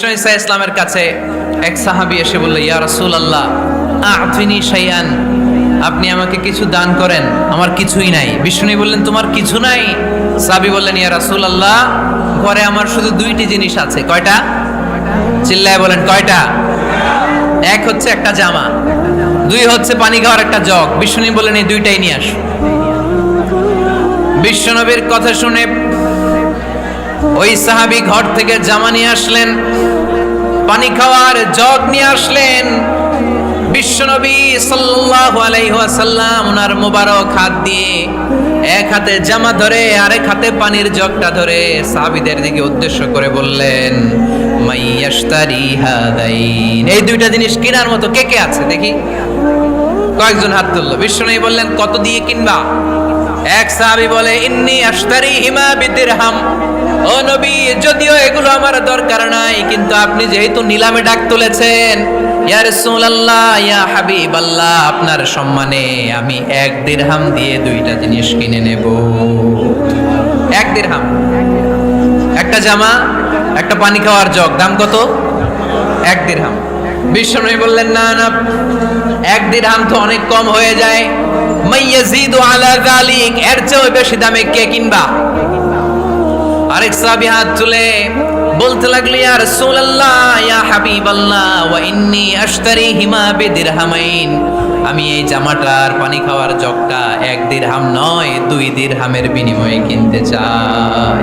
বিষ্ণু ঈসা ইসলামের কাছে এক সাহাবী এসে বলল, ইয়া রাসূলুল্লাহ আ'তিনি শাইআন, আপনি আমাকে কিছু দান করেন, আমার কিছুই নাই। বিষ্ণু বললেন, তোমার কিছু নাই? সাহাবী বললেন, ইয়া রাসূলুল্লাহ ঘরে আমার শুধু দুইটি জিনিস আছে। কয়টা? চিল্লায় বলেন কয়টা? এক হচ্ছে একটা জামা, দুই হচ্ছে পানি খাওয়ার একটা জগ। বিষ্ণু বললেন, এই দুইটাই নিয়ে আসো। বিশ্বনবীর কথা শুনে ওই সাহাবী ঘর থেকে জামা নিয়ে আসলেন, পানি খাওয়ার জগ নিয়ে আসলেন। বিশ্বনবী সাল্লাল্লাহু আলাইহি ওয়াসাল্লাম ওনার মোবারক হাত দিয়ে এক হাতে জামা ধরে আরেক হাতে পানির জগটা ধরে সাহাবীদের দিকে উদ্দেশ্য করে বললেন, মাইয়াশতারি হাদাইন, এই দুইটা জিনিস কেনার মতো কে কে আছে দেখি। কয়েকজন হাত তুললো। বিশ্বনবী বললেন, কত দিয়ে কিনবা? এক সাহাবী বলে, ইন্নী আশতারিহিমা বিদিরহাম, ও নবী যদিও এগুলো আমার দরকার নাই, কিন্তু আপনি যেহেতু নিলামে ডাক তুলেছেন, ইয়া রাসূলুল্লাহ ইয়া হাবিবাল্লাহ, আপনার সম্মানে আমি 1 দিরহাম দিয়ে দুইটা জিনিস কিনে নেব। 1 দিরহাম, একটা জামা, একটা পানি খাওয়ার জগ, দাম কত? 1 দিরহাম। বিশ্বনবী বললেন, না না, 1 দিরহাম তো অনেক কম হয়ে যায়, মাইয়াজিদু আলা যালিক, এর চেয়ে বেশি দামে কে কিনবা? আরেক সাহাবী হাত তুলে বলতে লাগলো, ইয়া রাসূলুল্লাহ ইয়া হাবিবাল্লাহ ওয়া ইন্নী আশতারিহিমা বিদিরহামাইন, আমি এই জামাটার পানি খাওয়ার জগটা 1 দিরহাম নয় 2 দিরহামের বিনিময়ে কিনতে চাই।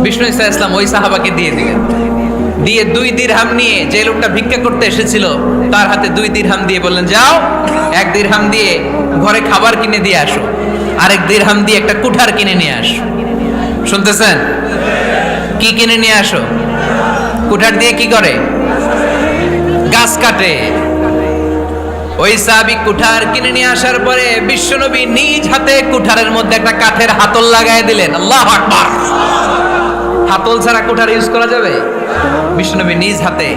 বিষ্ণু ঈসা ইসলাম ওই সাহাবাকে দিয়ে দিলেন। দিয়ে 2 দিরহাম নিয়ে যে লোকটা ভিক্ষা করতে এসেছিল তার হাতে 2 দিরহাম দিয়ে বললেন, যাও 1 দিরহাম দিয়ে ঘরে খাবার কিনে দিয়ে আসো, আরেক দিরহাম দিয়ে একটা কুঠার কিনে নিয়ে আসো। শুনতেছেন? কি কিনে নিয়ে আসো? কুঠার দিয়ে কি করে? গাছ কাটে। ওই সাহাবী কুঠার কিনে নিয়ে আসার পরে বিশ্বনবী নিজ হাতে কুঠারের মধ্যে একটা কাঠের হাতল লাগাই দিলেন। আল্লাহু আকবার! হাতল ছাড়া কুঠার ইউজ করা যাবে? বিশ্বনবী নিজ হাতে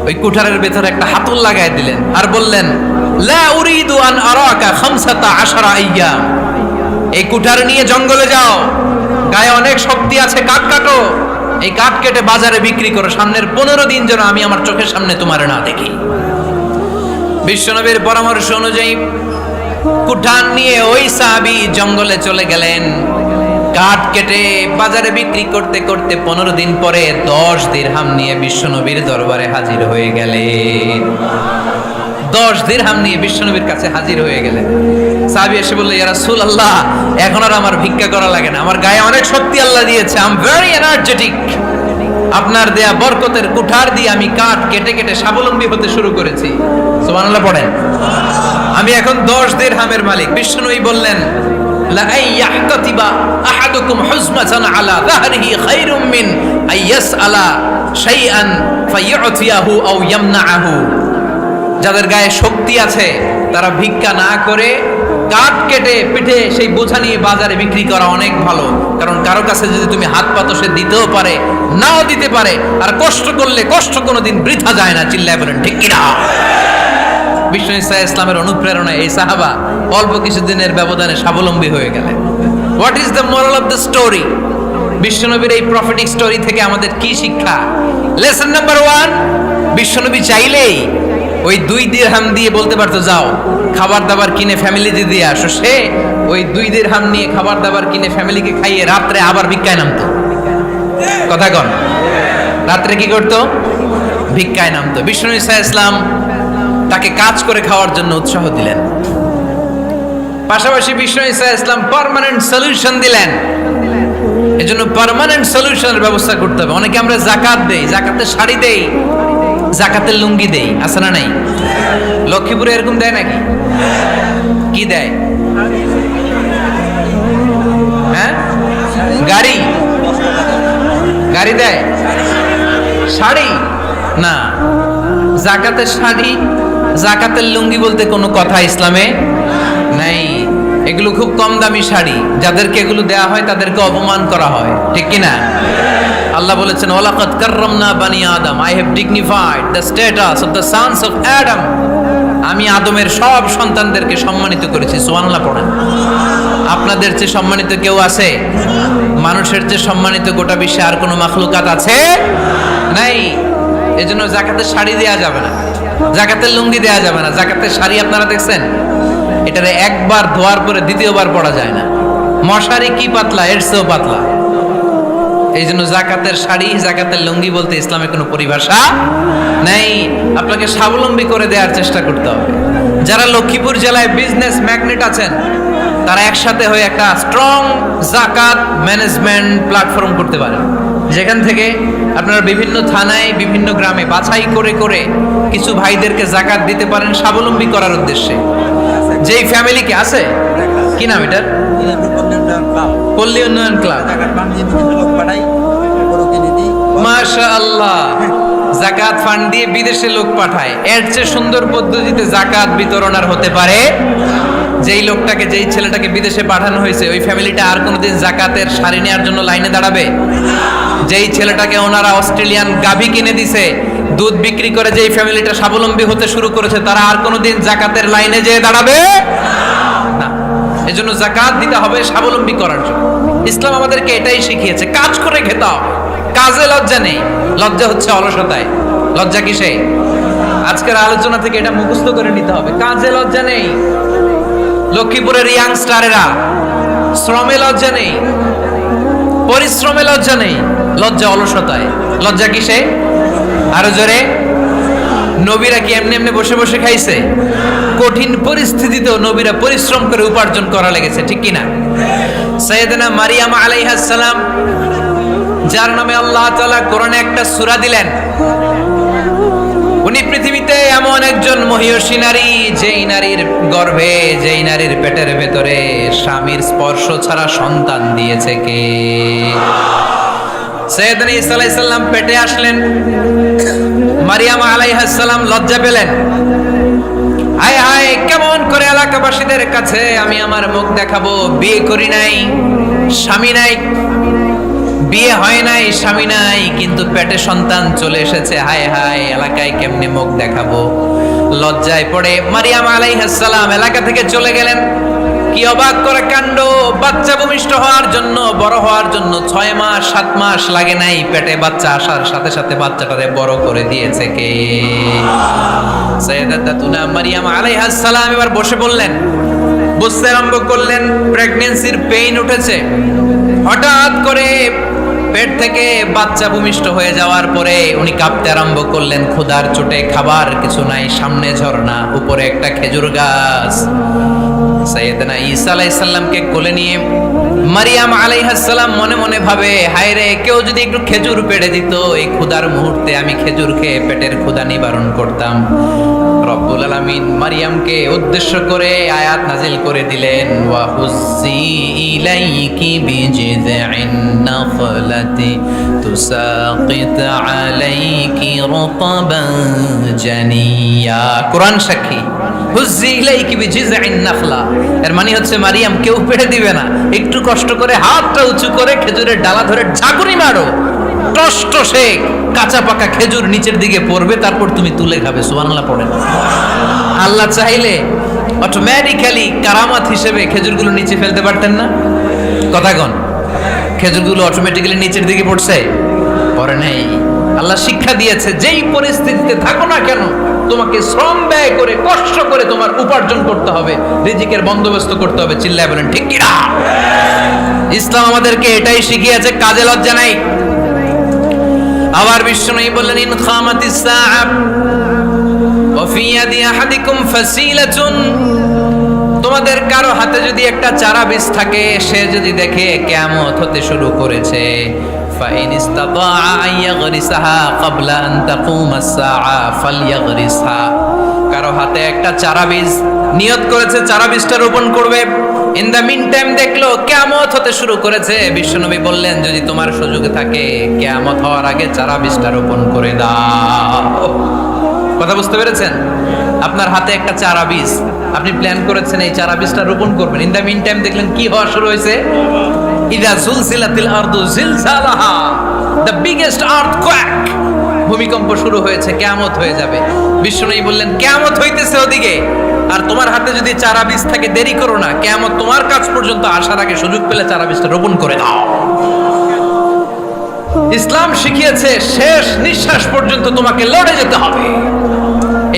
ওই কুঠারের ভেতরে একটা হাতল লাগাই দিলেন আর বললেন, লা উরিদু আন আরাকা 15 আইয়াম, এই কুঠার নিয়ে জঙ্গলে যাও, গায়ে অনেক শক্তি আছে, কাঠ কাটো, এই কাঠ কেটে বাজারে বিক্রি করো, সামনের 15 দিন যেন আমি আমার চোখের সামনে তোমার না দেখি। বিশ্বনবীর পরামর্শ অনুযায়ী কুঠার নিয়ে ওই সাহাবী জঙ্গলে চলে গেলেন। কাঠ কেটে বাজারে বিক্রি করতে করতে 15 দিন পরে 10 দিরহাম নিয়ে বিশ্বনবীর দরবারে হাজির হয়ে গেলেন। 10 দিরহাম নিয়ে বিশ্বনবীর কাছে হাজির হয়ে গেলেন। সাহাবী এসে বলল, ইয়া রাসূলুল্লাহ এখন আর আমার ভিক্ষা করা লাগে না, আমার গায়ে অনেক শক্তি আল্লাহ দিয়েছে, আই এম ভেরি এনার্জেটিক, আপনার দেয়া বরকতের কুঠার দিয়ে আমি কাঠ কেটে কেটে স্বাবলম্বী হতে শুরু করেছি। সুবহানাল্লাহ পড়েন। আমি এখন 10 দিরহামের মালিক। বিশ্বনবী বললেন, লা আইয়াহতাতিবা আহাদুকুম হুজমাতান আলা যাহরিহি খায়রুম মিন আইয়াসআলা শাইআন ফায়ু'তিয়াহু আও ইয়ামনাহু, যাদের গায়ে শক্তি আছে তারা ভিক্ষা না করে কাঠ কেটে পিঠে সেই বোঝা নিয়ে বাজারে বিক্রি করা অনেক ভালো। কারণ কারো কাছে যদি তুমি হাত পাতো সে দিতেও পারে নাও দিতে পারে, আর কষ্ট করলে কষ্ট কোনোদিন বৃথা যায় না। চিল্লায় বলেন ঠিক কিনা? বিষ্ণু ঈসা ইসলামের অনুপ্রেরণায় এই সাহাবা অল্প কিছুদিনের ব্যবধানে স্বাবলম্বী হয়ে গেলেন। What is the moral of the story? বিশ্বনবীর এই প্রফেটিক স্টোরি থেকে আমাদের কি শিক্ষা? লেসন নাম্বার 1, বিশ্বনবী চাইলেই ওই 2 দিরহাম দিয়ে বলতে পারতো, যাও খাবার দাবার কিনে ফ্যামিলিতে দিয়ে আসো। সে ওই 2 দিরহাম নিয়ে খাবার দাবার কিনে ফ্যামিলিকে খাইয়ে রাত্রে আবার ভিক্ষায় নামতো। কথা কন? রাত্রে কি করতো? ভিক্ষায় নামতো। বিষ্ণু ঈসা ইসলাম তাকে কাজ করে খাওয়ার জন্য উৎসাহ দিলেন। পাশাপাশি বিষ্ণু ঈসা ইসলাম পার্মানেন্ট সলিউশন দিলেন। এজন্য পার্মানেন্ট সলিউশনের ব্যবস্থা করতে হবে। অনেকে আমরা যাকাত দেই, জাকাতের শাড়ি দেই, জাকাতের লুঙ্গি দেই, আছে না নাই? লক্ষ্মীপুরে এরকম দেয় নাকি? কি দেয়? হ্যাঁ, গাড়ি, গাড়ি দেয়, শাড়ি না। জাকাতের শাড়ি, জাকাতের লুঙ্গি বলতে কোনো কথা ইসলামে নাই। এগুলো খুব কম দামি শাড়ি, যাদেরকে এগুলো দেয়া হয় তাদেরকে অপমান করা হয়, ঠিক কিনা? আল্লাহ বলেছেন, ওয়ালাকাদ কাররামনা বানি আদম, I have dignified the status of the sons of Adam, আমি আদমের সব সন্তানদেরকে সম্মানিত করেছি। সুবহানাল্লাহ পড়েন। আপনাদের চেয়ে সম্মানিত কেউ আছে? মানুষের যে সম্মানিত গোটা বিশ্বে আর কোনো মাখলুকাত আছে নাই। এজন্য জাকাতের শাড়ি দেয়া যাবে না, জাকাতের লুঙ্গি দেয়া যাবে না। জাকাতের শাড়ি আপনারা দেখছেন, এটারে একবার ধোয়ার পরে দ্বিতীয়বার পরা যায় না। মশারি কি পাতলা, এর চেয়েও পাতলা। এই জন্য জাকাতের শাড়ি, জাকাতের লুঙ্গি বলতে ইসলামে কোনো পরিভাষা নেই। আপনাকে স্বাবলম্বী করে দেওয়ার চেষ্টা করতে হবে। যারা লক্ষ্মীপুর জেলায় বিজনেস ম্যাগনেট আছেন, তারা একসাথে হয়ে একটা স্ট্রং জাকাত ম্যানেজমেন্ট প্ল্যাটফর্ম করতে পারেন, যেখান থেকে আপনারা বিভিন্ন থানায়, বিভিন্ন গ্রামে বাছাই করে করে কিছু ভাইদেরকে জাকাত দিতে পারেন স্বাবলম্বী করার উদ্দেশ্যে। যেই ফ্যামিলিকে আছে, কি নাম এটার? পল্লী উন্নয়ন ক্লাব। মাশাআল্লাহ, জাকাত ফান্ড দিয়ে বিদেশে লোক পাঠায়। এর চেয়ে সুন্দর পদ্ধতিতে জাকাত বিতরণ আর হতে পারে? যেই লোকটাকে, যেই ছেলেটাকে বিদেশে পাঠানো হয়েছে, ওই ফ্যামিলিটা আর কোনোদিন জাকাতের শাড়ি নেওয়ার জন্য লাইনে দাঁড়াবে? যেই ছেলেটাকে ওনারা অস্ট্রেলিয়ান গাভী কিনে দিছে, দুধ বিক্রি করে যেই ফ্যামিলিটা স্বাবলম্বী হতে শুরু করেছে, তারা আর কোনোদিন জাকাতের লাইনে যেয়ে দাঁড়াবে না। এজন্য জাকাত দিতে হবে স্বাবলম্বী করার জন্য। ইসলাম আমাদেরকে এটাই শিখিয়েছে, কাজ করে খেতে হবে। কাজে লজ্জা নেই, লজ্জা হচ্ছে অলসতায়। লজ্জা কিসে? আজকের আলোচনা থেকে এটা মুখস্থ করে নিতে হবে, কাজে লজ্জা নেই। লক্ষ্মীপুরের ইয়াংস্টারেরা শ্রমে লজ্জা নেই, পরিশ্রমে লজ্জা নেই, লজ্জা অলসতায়। লজ্জা কিসে? আরো জোরে। নবীরা কি এমনি এমনি বসে বসে খাইছে? কঠিন পরিস্থিতিতেও নবীরা পরিশ্রম করে উপার্জন করা লেগেছে, ঠিক কিনা? সাইয়েদনা মারিয়াম আলাইহিস সালাম, যার নামে আল্লাহ তাআলা কোরআনে একটা সূরা দিলেন, উনি পৃথিবীতে এমন একজন মহিয়সী নারী, যেই নারীর গর্ভে, যেই নারীর পেটের ভেতরে স্বামীর স্পর্শ ছাড়া সন্তান দিয়েছে কে? সাইয়েদনা ঈসা আলাইহিস সালাম পেটে আসলেন। মারিয়াম আলাইহিস সালাম লজ্জা পেলেন। হায় হায়, কেমন করে এলাকাবাসীদের কাছে আমি আমার মুখ দেখাবো? বিয়ে করি নাই, স্বামী নাই, বিয়ে হয় নাই, স্বামী নাই, কিন্তু পেটে সন্তান চলে এসেছে। হায় হায়, এলাকায় কেমনে মুখ দেখাবো? লজ্জায় পড়ে মারিয়াম আলাইহিস সালাম এলাকা থেকে চলে গেলেন। কি অবাক করা কাণ্ড! বাচ্চা ভূমিষ্ঠ হওয়ার জন্য, বড় হওয়ার জন্য 6 মাস 7 মাস লাগে নাই, পেটে বাচ্চা আসার সাথে সাথে বাচ্চাটারে বড় করে দিয়েছে কে? সাইয়েদাতুনা মারিয়াম আলাইহিস সালাম এবার বসে বললেন, বুঝতে আরম্ভ করলেন প্রেগন্যান্সির পেইন উঠেছে। হঠাৎ করে পেট থেকে বাচ্চা ভূমিষ্ঠ হয়ে যাওয়ার পরে উনি কাঁপতে আরম্ভ করলেন। ক্ষুধার চোটে খাবার কিছু নাই, সামনে ঝর্ণা, উপরে একটা খেজুর গাছ। সাইয়েদনা ঈসা আলাইহিস সালামকে কোলে নিয়ে মারিয়াম আলাইহিস সালাম মনে মনে ভাবে, হায় রে, কেউ যদি একটু খেজুর পেড়ে দিত, এই ক্ষুধার মুহূর্তে আমি খেজুর খেয়ে পেটের ক্ষুধা নিবারণ করতাম। রব্বুল আলামিন মারিয়ামকে উদ্দেশ্য করে আয়াত নাজিল করে দিলেন, ওয়া হুজ্জি ইলাইকি বিজিযিন নাখলাতি তুসাকিত আলাইকি রতবান জানিয়া। কোরআন সাক্ষী, হুজ্জি ইলাইকি বিজিযিন নাখলা, এর মানে হচ্ছে মারিয়াম, কেউ পেড়ে দিবে না, একটু কষ্ট করে হাতটা উঁচু করে খেজুরের ডালা ধরে ঝাঁকুনি মারো, টষ্ট সে কাঁচা পাকা খেজুর নিচের দিকে পড়বে, তারপর তুমি তুলে খাবে। সুবহানাল্লাহ পড়েন। আল্লাহ চাইলে অটোমেটিক্যালি কারামাত হিসেবে খেজুরগুলো নিচে ফেলতে পারতেন না? কথা কন, খেজুরগুলো অটোমেটিক্যালি নিচের দিকে পড়ছে? পড়ে নাই। আল্লাহ শিক্ষা দিয়েছে, যেই পরিস্থিতিতে থাকো না কেন, তোমাকে শ্রম ব্যয় করে, কষ্ট করে তোমার উপার্জন করতে হবে, রিজিকের বন্দোবস্ত করতে হবে। চিল্লায় বলেন ঠিক কিনা? ইসলাম আমাদেরকে এটাই শিখিয়েছে, কাজে লজ্জা নাই। আবার বিশ্বনবী বললেন, ইন খামাতিস সাআ ওয়া ফি ইয়াদি আহাদিকুম ফাসিলাতুন, তোমাদের কারো হাতে যদি একটা চারা বীজ থাকে, সে যদি দেখে কিয়ামত হতে শুরু করেছে, ফাইন ইসতাতা আইয়াগরিসাহা ক্বাবলা আন তাকুমাস সাআ ফালইয়াগরিসহা, কারো হাতে একটা চারা বীজ নিয়ত করেছে, চারা বীজটা রোপণ করবে, ইন দ্য মিন টাইম দেখলো কিয়ামত হতে শুরু করেছে, বিশ্বনবী বললেন, যদি তোমার সুযোগ থাকে কিয়ামত হওয়ার আগে চারা বীজটা রোপণ করে দাও। কথা বুঝতে পেরেছেন? আপনার হাতে একটা চারা বীজ, আপনি প্ল্যান করেছেন এই চারা বীজটা রোপণ করবেন, ইন দ্য মিন টাইম দেখলেন কি হওয়া শুরু হয়েছে? ইদা জুলজিলাতিল আরদু জিলজালাহা, দ্য বিগেস্ট আর্থকোয়েক, ভূমিকম্প শুরু হয়েছে, কিয়ামত হয়ে যাবে। বিশ্বনবী বললেন, কিয়ামত হইতেছে ওদিকে, আর তোমার হাতে যদি চারা বীজ থাকে, দেরি করো না, কিয়ামত তোমার কাছ পর্যন্ত আসার আগে সুযোগ পেলে চারা বীজটা রোপণ করে দাও। ইসলাম শিখিয়েছে শেষ নিঃশ্বাস পর্যন্ত তোমাকে লড়ে যেতে হবে।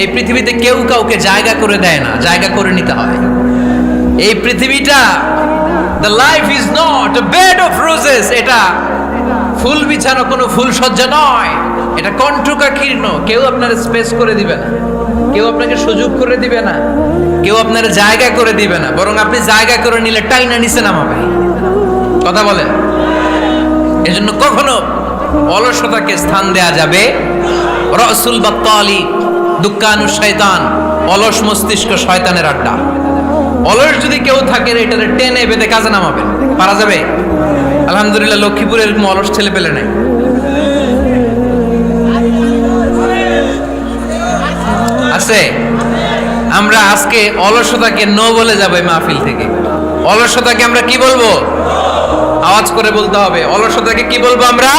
এই পৃথিবীতে কেউ কাউকে জায়গা করে দেয় না, জায়গা করে নিতে হয়। এই পৃথিবীটা the life is not a bed of roses, এটা ফুল বিছানো কোনো ফুল সজ্জা নয়, এটা কণ্টকাকীর্ণ। কেউ আপনার স্পেস করে দিবে না, কেউ আপনাকে সুযোগ করে দিবে না, কেউ আপনার জায়গা করে দিবে না, বরং আপনি জায়গা করে নিলে টাইনা নিচে নামাবে। কথা বলেন। এজন্য কখনো অলসতাকে স্থান দেয়া যাবে। রসুল বাত্তালি দুক্কানু শয়তান, অলস মস্তিষ্ক শয়তানের আড্ডা। অলস যদি কেউ থাকে এটারে টেনে বেঁধে কাজে নামাবেন, পারা যাবে? আলহামদুলিল্লাহ লক্ষ্মীপুরে এরকম অলস ছেলে পেলে নাই। আছে? আমরা আজকে অলসতাকে নো বলে যাবো এই মাহফিল থেকে। অলসতাকে আমরা কি বলবো? আওয়াজ করে বলতে হবে। অলসতাকে কি বলবো আমরা?